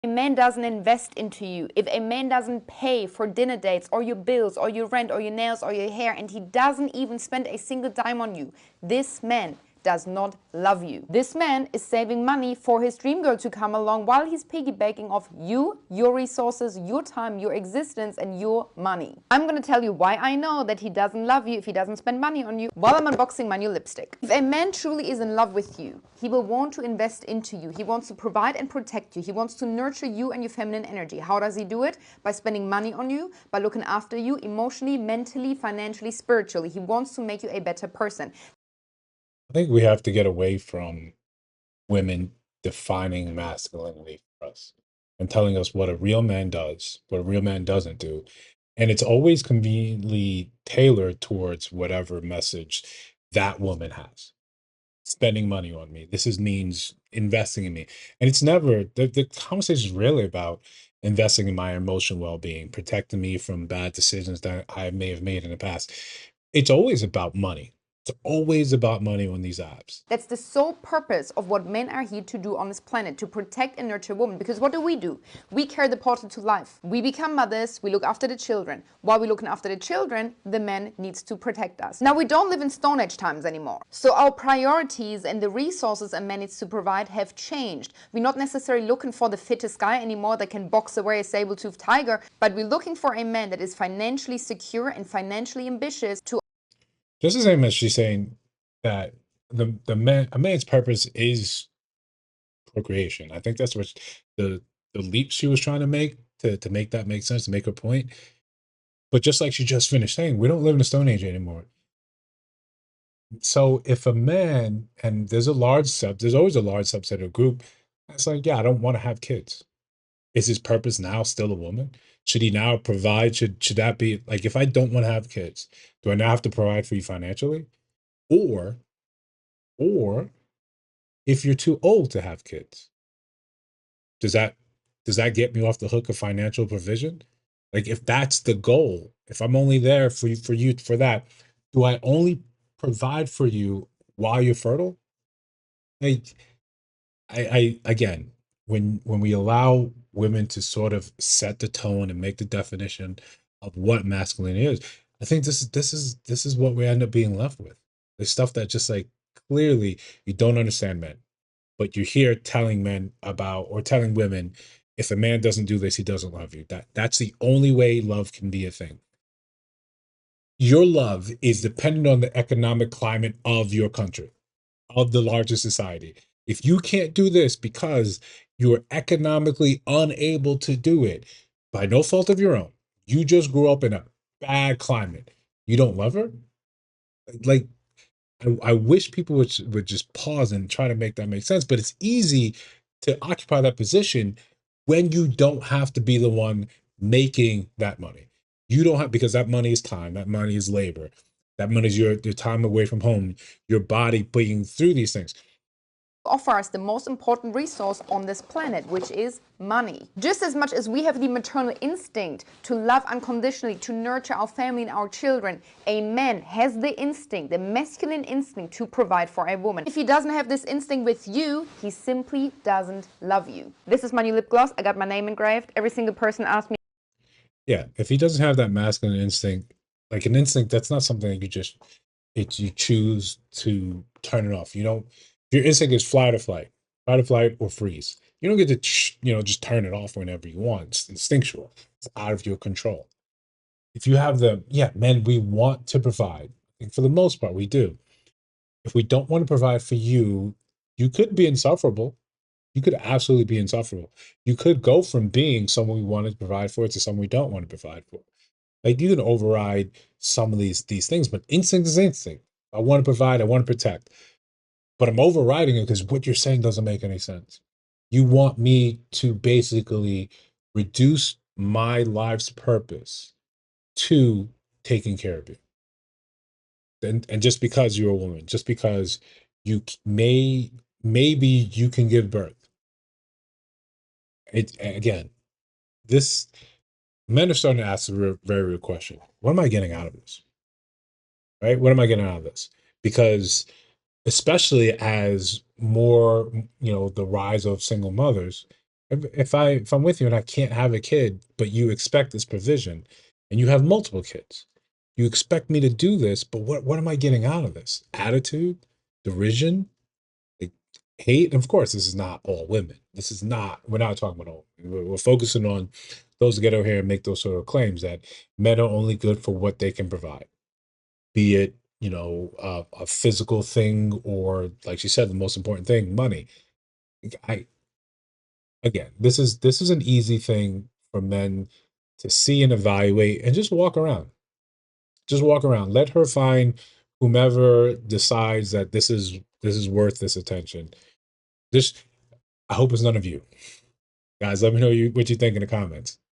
a man doesn't invest into you, if a man doesn't pay for dinner dates or your bills or your rent or your nails or your hair, and he doesn't even spend a single dime on you, this man does not love you. This man is saving money for his dream girl to come along while he's piggybacking off you, your resources, your time, your existence, and your money. I'm gonna tell you why I know that he doesn't love you if he doesn't spend money on you while I'm unboxing my new lipstick. If a man truly is in love with you, he will want to invest into you. He wants to provide and protect you. He wants to nurture you and your feminine energy. How does he do it? By spending money on you, by looking after you emotionally, mentally, financially, spiritually. He wants to make you a better person. I think we have to get away from women defining masculinity for us and telling us what a real man does, what a real man doesn't do. And it's always conveniently tailored towards whatever message that woman has. Spending money on me. This is means investing in me. And it's never the conversation is really about investing in my emotional well-being, protecting me from bad decisions that I may have made in the past. It's always about money. It's always about money on these apps. That's the sole purpose of what men are here to do on this planet, to protect and nurture women. Because what do? We carry the portal to life. We become mothers, we look after the children. While we're looking after the children, the man needs to protect us. Now, we don't live in Stone Age times anymore. So our priorities and the resources a man needs to provide have changed. We're not necessarily looking for the fittest guy anymore that can box away a saber-toothed tiger, but we're looking for a man that is financially secure and financially ambitious to Just the same as she's saying that a man's purpose is procreation. I think that's what the leap she was trying to make to make that make sense, to make her point. But just like she just finished saying, we don't live in the Stone Age anymore. So if a man, and there's always a large subset of group that's like, yeah, I don't want to have kids. Is his purpose now still a woman? Should he now provide? Should that be like, if I don't want to have kids, do I now have to provide for you financially? Or or if you're too old to have kids, does that does that get me off the hook of financial provision? Like, if that's the goal, if I'm only there for you for that, do I only provide for you while you're fertile? Like, I again, when we allow women to sort of set the tone and make the definition of what masculinity is, I think this is what we end up being left with. The stuff that just like clearly you don't understand men, but you're here telling men about, or telling women, if a man doesn't do this, he doesn't love you. That's the only way love can be a thing. Your love is dependent on the economic climate of your country, of the larger society. If you can't do this because you're economically unable to do it by no fault of your own, you just grew up in a bad climate, you don't love her? Like, I wish people would just pause and try to make that make sense. But it's easy to occupy that position when you don't have to be the one making that money. You don't have, because that money is time, that money is labor, that money is your time away from home, your body putting through these things. offer us the most important resource on this planet, which is money. Just as much as we have the maternal instinct to love unconditionally, to nurture our family and our children, a man has the instinct, the masculine instinct, to provide for a woman. If he doesn't have this instinct with you, he simply doesn't love you. This is my new lip gloss. I got my name engraved. Every single person asked me. Yeah, if he doesn't have that masculine instinct, like an instinct, that's not something that you choose to turn it off. You don't. Your instinct is fly to flight or freeze. You don't get to just turn it off whenever you want. It's instinctual. It's out of your control. If you have the, yeah, men, we want to provide. I think for the most part we do. If we don't want to provide for you, you could be insufferable. You could absolutely be insufferable. You could go from being someone we want to provide for to someone we don't want to provide for. Like, you can override some of these things, but instinct is instinct. I want to provide, I want to protect, but I'm overriding it because what you're saying doesn't make any sense. You want me to basically reduce my life's purpose to taking care of you. And just because you're a woman, just because you maybe you can give birth. It again, this men are starting to ask a very real question. What am I getting out of this? Right? What am I getting out of this? Because especially as more, the rise of single mothers, if I'm with you and I can't have a kid, but you expect this provision, and you have multiple kids, you expect me to do this, but what am I getting out of this? Attitude, derision, like, hate. And of course, this is not all women. This is not. We're not talking about all. We're focusing on those that get over here and make those sort of claims that men are only good for what they can provide, be it a physical thing or, like she said, the most important thing, money. I Again, this is an easy thing for men to see and evaluate and just walk around. Just walk around. Let her find whomever decides that this is worth this attention. Just I hope it's none of you. Guys, let me know what you think in the comments.